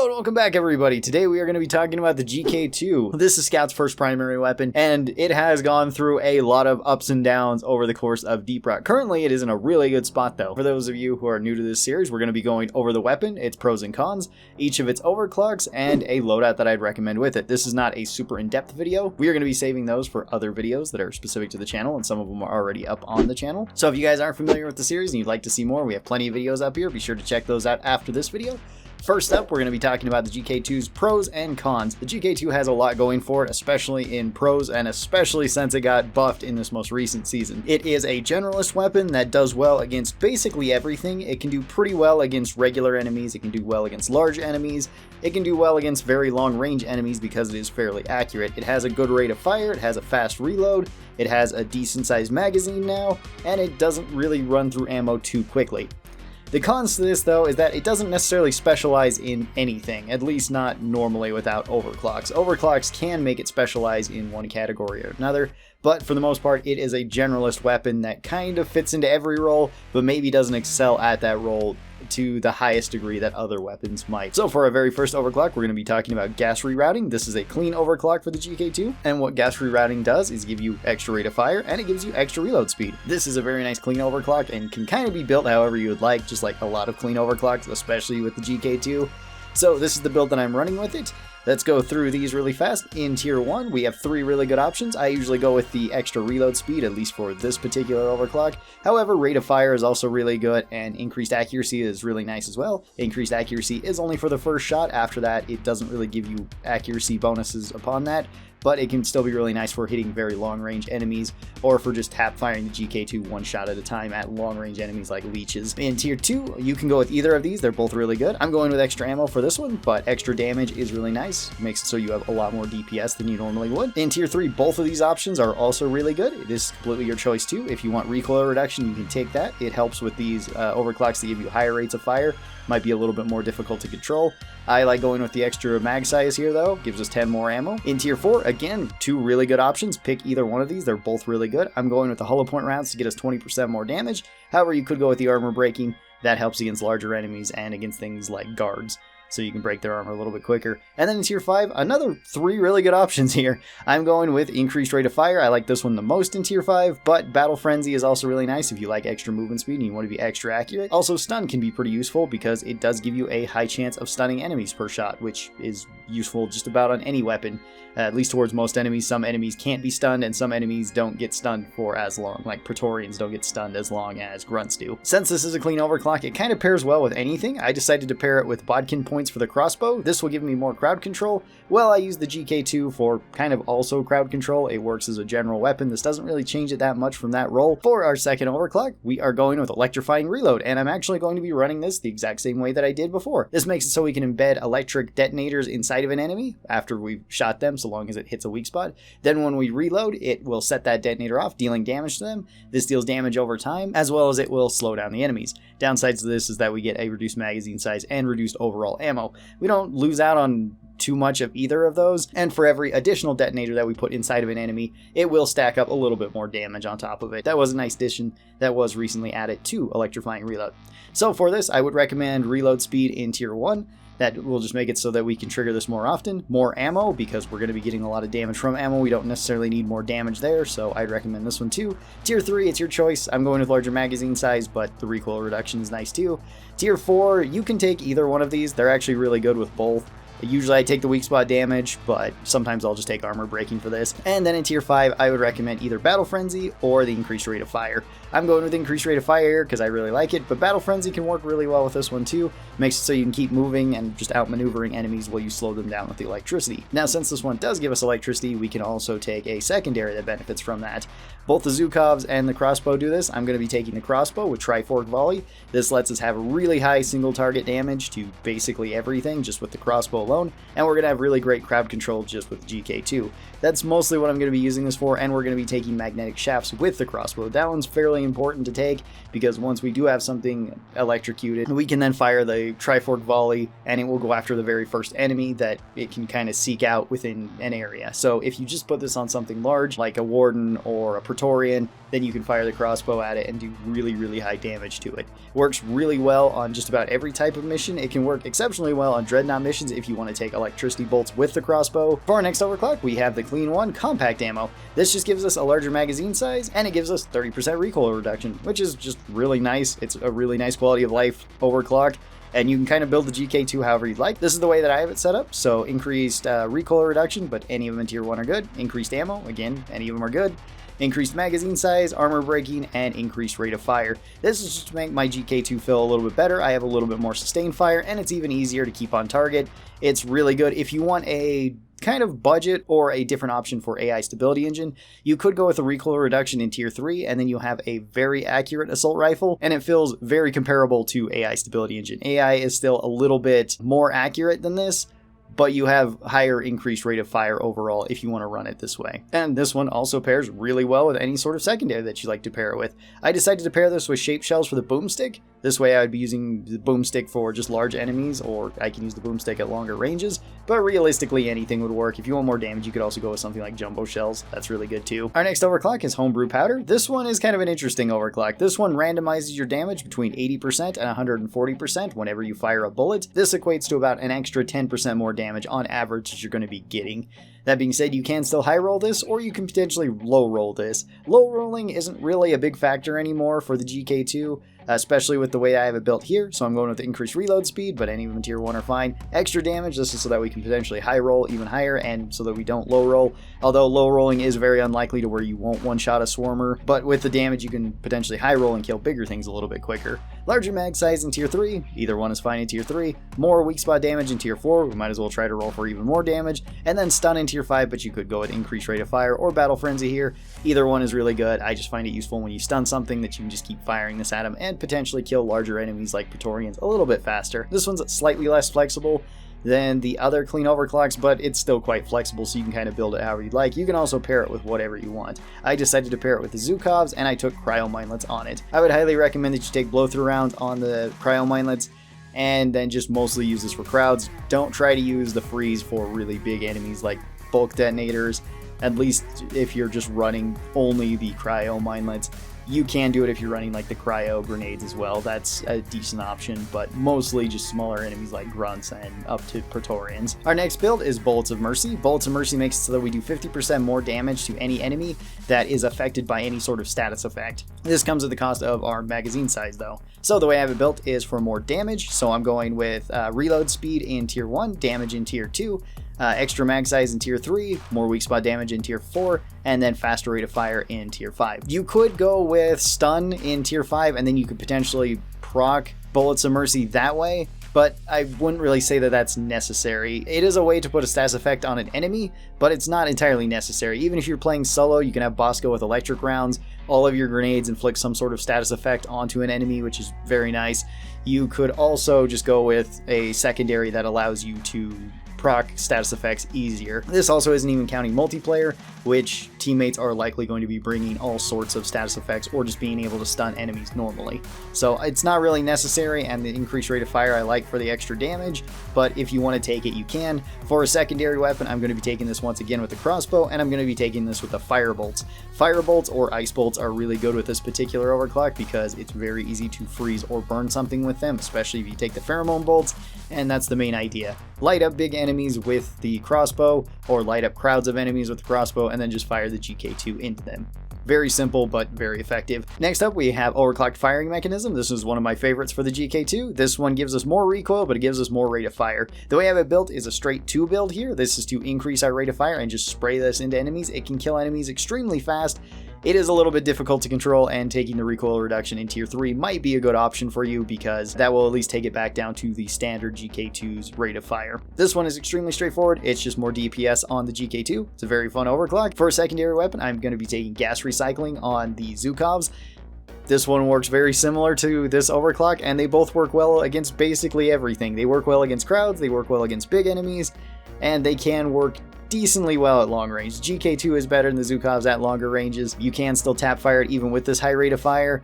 Hello and welcome back, everybody. Today we are going to be talking about the GK2. This is Scout's first primary weapon, and it has gone through a lot of ups and downs over the course of Deep Rock. Currently, it is in a really good spot, though. For those of you who are new to this series, we're going to be going over the weapon, its pros and cons, each of its overclocks, and a loadout that I'd recommend with it. This is not a super in-depth video. We are going to be saving those for other videos that are specific to the channel, and some of them are already up on the channel. So if you guys aren't familiar with the series and you'd like to see more, we have plenty of videos up here. Be sure to check those out after this video. First up, we're going to be talking about the GK2's pros and cons. The GK2 has a lot going for it, especially in pros, and especially since it got buffed in this most recent season. It is a generalist weapon that does well against basically everything. It can do pretty well against regular enemies, it can do well against large enemies, it can do well against very long range enemies because it is fairly accurate. It has a good rate of fire, it has a fast reload, it has a decent sized magazine now, and it doesn't really run through ammo too quickly. The cons to this, though, is that it doesn't necessarily specialize in anything, at least not normally without overclocks. Overclocks can make it specialize in one category or another, but for the most part, it is a generalist weapon that kind of fits into every role, but maybe doesn't excel at that role to the highest degree that other weapons might. So for our very first overclock, we're going to be talking about gas rerouting. This is a clean overclock for the GK2, and what gas rerouting does is give you extra rate of fire, and it gives you extra reload speed. This is a very nice clean overclock and can kind of be built however you would like, just like a lot of clean overclocks, especially with the GK2. So this is the build that I'm running with it. Let's go through these really fast. In tier 1, we have 3 really good options. I usually go with the extra reload speed, at least for this particular overclock. However, rate of fire is also really good, and increased accuracy is really nice as well. Increased accuracy is only for the first shot. After that, it doesn't really give you accuracy bonuses upon that, but it can still be really nice for hitting very long range enemies, or for just tap firing the GK2 one shot at a time at long range enemies like leeches. In tier 2, you can go with either of these. They're both really good. I'm going with extra ammo for this one, but extra damage is really nice. Makes it so you have a lot more DPS than you normally would. In tier 3, both of these options are also really good. This is completely your choice too. If you want recoil reduction, you can take that. It helps with these overclocks that give you higher rates of fire. Might be a little bit more difficult to control. I like going with the extra mag size here though, gives us 10 more ammo. In tier 4, again, 2 really good options. Pick either one of these, they're both really good. I'm going with the hollow point rounds to get us 20% more damage. However, you could go with the armor breaking. That helps against larger enemies and against things like guards, so you can break their armor a little bit quicker. And then in tier 5, another 3 really good options here. I'm going with increased rate of fire. I like this one the most in tier 5, but battle frenzy is also really nice if you like extra movement speed and you want to be extra accurate. Also, stun can be pretty useful because it does give you a high chance of stunning enemies per shot, which is useful just about on any weapon, at least towards most enemies. Some enemies can't be stunned, and some enemies don't get stunned for as long, like Praetorians don't get stunned as long as grunts do. Since this is a clean overclock, it kind of pairs well with anything. I decided to pair it with bodkin points for the crossbow. This will give me more crowd control. Well, I use the GK2 for kind of also crowd control. It works as a general weapon. This doesn't really change it that much from that role. For our second overclock, we are going with Electrifying Reload, and I'm actually going to be running this the exact same way that I did before. This makes it so we can embed electric detonators inside of an enemy after we've shot them, so long as it hits a weak spot. Then when we reload, it will set that detonator off, dealing damage to them. This deals damage over time, as well as it will slow down the enemies. Downsides to this is that we get a reduced magazine size and reduced overall ammo. We don't lose out on too much of either of those, and for every additional detonator that we put inside of an enemy, it will stack up a little bit more damage on top of it. That was a nice addition that was recently added to Electrifying Reload. So for this, I would recommend reload speed in tier 1. That will just make it so that we can trigger this more often. More ammo, because we're going to be getting a lot of damage from ammo. We don't necessarily need more damage there, so I'd recommend this one too. Tier 3, it's your choice. I'm going with larger magazine size, but the recoil reduction is nice too. Tier 4, you can take either one of these. They're actually really good with both. Usually I take the weak spot damage, but sometimes I'll just take armor breaking for this. And then in tier 5, I would recommend either Battle Frenzy or the increased rate of fire. I'm going with increased rate of fire because I really like it, but Battle Frenzy can work really well with this one too. Makes it so you can keep moving and just outmaneuvering enemies while you slow them down with the electricity. Now, since this one does give us electricity, we can also take a secondary that benefits from that. Both the Zukovs and the crossbow do this. I'm going to be taking the crossbow with Trifork Volley. This lets us have really high single target damage to basically everything just with the crossbow alone, and we're going to have really great crowd control just with GK2. That's mostly what I'm going to be using this for, and we're going to be taking magnetic shafts with the crossbow. That one's fairly important to take because once we do have something electrocuted, we can then fire the Trifork Volley, and it will go after the very first enemy that it can kind of seek out within an area. So if you just put this on something large like a Warden or a Praetorian, Praetorian, then you can fire the crossbow at it and do really, really high damage to it. Works really well on just about every type of mission. It can work exceptionally well on Dreadnought missions if you want to take electricity bolts with the crossbow. For our next overclock, we have the Clean One Compact Ammo. This just gives us a larger magazine size, and it gives us 30% recoil reduction, which is just really nice. It's a really nice quality of life overclock. And you can kind of build the GK2 however you'd like. This is the way that I have it set up. So increased recoil reduction, but any of them in tier 1 are good. Increased ammo, again, any of them are good. Increased magazine size, armor breaking, and increased rate of fire. This is just to make my GK2 feel a little bit better. I have a little bit more sustained fire, and it's even easier to keep on target. It's really good. If you want a kind of budget or a different option for AI stability engine, you could go with a recoil reduction in tier 3, and then you have a very accurate assault rifle, and it feels very comparable to AI stability engine. AI is still a little bit more accurate than this, but you have higher increased rate of fire overall if you want to run it this way. And this one also pairs really well with any sort of secondary that you like to pair it with. I decided to pair this with shape shells for the boomstick. This way I would be using the boomstick for just large enemies, or I can use the boomstick at longer ranges, but realistically anything would work. If you want more damage, you could also go with something like jumbo shells. That's really good too. Our next overclock is Homebrew Powder. This one is kind of an interesting overclock. This one randomizes your damage between 80% and 140% whenever you fire a bullet. This equates to about an extra 10% more damage on average that you're going to be getting. That being said, you can still high roll this, or you can potentially low roll this. Low rolling isn't really a big factor anymore for the GK2, especially with the way I have it built here, so I'm going with the increased reload speed, but any of them tier 1 are fine. Extra damage, this is so that we can potentially high roll even higher, and so that we don't low roll, although low rolling is very unlikely to where you won't one-shot a swarmer, but with the damage you can potentially high roll and kill bigger things a little bit quicker. Larger mag size in tier 3, either one is fine in tier 3, more weak spot damage in tier 4, we might as well try to roll for even more damage, and then stun in tier 5, but you could go with increased rate of fire or battle frenzy here. Either one is really good. I just find it useful when you stun something that you can just keep firing this at them and potentially kill larger enemies like Praetorians a little bit faster. This one's slightly less flexible than the other clean overclocks, but it's still quite flexible, so you can kind of build it however you'd like. You can also pair it with whatever you want. I decided to pair it with the Zukovs, and I took cryo minelets on it. I would highly recommend that you take blow-through rounds on the cryo minelets, and then just mostly use this for crowds. Don't try to use the freeze for really big enemies like bulk detonators, at least if you're just running only the cryo minelets. You can do it if you're running like the cryo grenades as well. That's a decent option, but mostly just smaller enemies like grunts and up to Praetorians. Our next build is Bullets of Mercy. Bullets of Mercy makes it so that we do 50% more damage to any enemy that is affected by any sort of status effect. This comes at the cost of our magazine size though. So the way I have it built is for more damage, so I'm going with reload speed in tier 1, damage in tier 2, extra mag size in tier 3, more weak spot damage in tier 4, and then faster rate of fire in tier 5. You could go with stun in tier 5, and then you could potentially proc Bullets of Mercy that way, but I wouldn't really say that that's necessary. It is a way to put a status effect on an enemy, but it's not entirely necessary. Even if you're playing solo, you can have Bosco with electric rounds. All of your grenades inflict some sort of status effect onto an enemy, which is very nice. You could also just go with a secondary that allows you to proc status effects easier. This also isn't even counting multiplayer, which teammates are likely going to be bringing all sorts of status effects or just being able to stun enemies normally. So it's not really necessary, and the increased rate of fire I like for the extra damage, but if you want to take it, you can. For a secondary weapon, I'm going to be taking this once again with the crossbow, and I'm going to be taking this with the firebolts. Firebolts or ice bolts are really good with this particular overclock because it's very easy to freeze or burn something with them, especially if you take the pheromone bolts, and that's the main idea. Light up big enemies with the crossbow, or light up crowds of enemies with the crossbow, and then just fire the GK2 into them. Very simple, but very effective. Next up, we have overclocked firing mechanism. This is one of my favorites for the GK2. This one gives us more recoil, but it gives us more rate of fire. The way I have it built is a straight 2 build here. This is to increase our rate of fire and just spray this into enemies. It can kill enemies extremely fast. It is a little bit difficult to control, and taking the recoil reduction in tier 3 might be a good option for you because that will at least take it back down to the standard GK2's rate of fire. This one is extremely straightforward. It's just more DPS on the GK2. It's a very fun overclock. For a secondary weapon, I'm going to be taking gas recycling on the Zukovs. This one works very similar to this overclock, and they both work well against basically everything. They work well against crowds, they work well against big enemies, and they can work decently well at long range. GK2 is better than the Zukovs at longer ranges. You can still tap fire it even with this high rate of fire,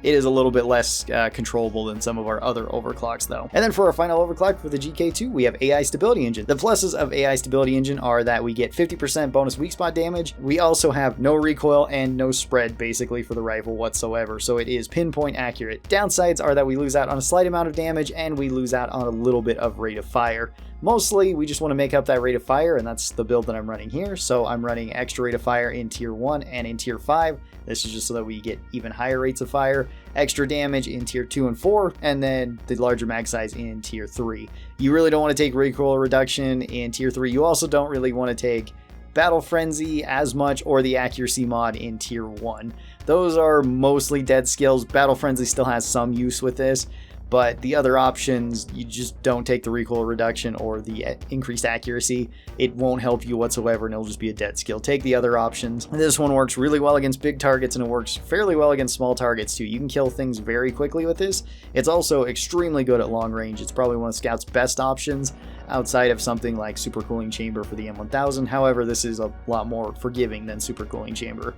it is a little bit less controllable than some of our other overclocks though. And then for our final overclock for the GK2, we have AI Stability Engine. The pluses of AI Stability Engine are that we get 50% bonus weak spot damage. We also have no recoil and no spread basically for the rifle whatsoever, so it is pinpoint accurate. Downsides are that we lose out on a slight amount of damage and we lose out on a little bit of rate of fire. Mostly, we just want to make up that rate of fire, and that's the build that I'm running here. So I'm running extra rate of fire in tier 1 and in tier 5. This is just so that we get even higher rates of fire, extra damage in tier 2 and 4, and then the larger mag size in tier 3. You really don't want to take recoil reduction in tier 3. You also don't really want to take Battle Frenzy as much or the accuracy mod in tier 1. Those are mostly dead skills. Battle Frenzy still has some use with this, but the other options, you just don't take the recoil reduction or the increased accuracy. It won't help you whatsoever and it'll just be a dead skill. Take the other options. This one works really well against big targets and it works fairly well against small targets too. You can kill things very quickly with this. It's also extremely good at long range. It's probably one of Scout's best options outside of something like Super Cooling Chamber for the M1000. However, this is a lot more forgiving than Super Cooling Chamber.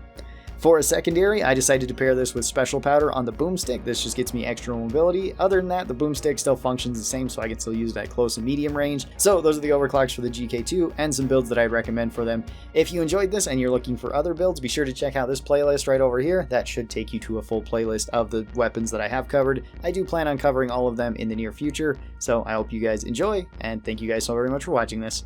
For a secondary, I decided to pair this with Special Powder on the boomstick. This just gets me extra mobility. Other than that, the boomstick still functions the same, so I can still use it at close and medium range. So those are the overclocks for the GK2 and some builds that I recommend for them. If you enjoyed this and you're looking for other builds, be sure to check out this playlist right over here. That should take you to a full playlist of the weapons that I have covered. I do plan on covering all of them in the near future, so I hope you guys enjoy, and thank you guys so very much for watching this.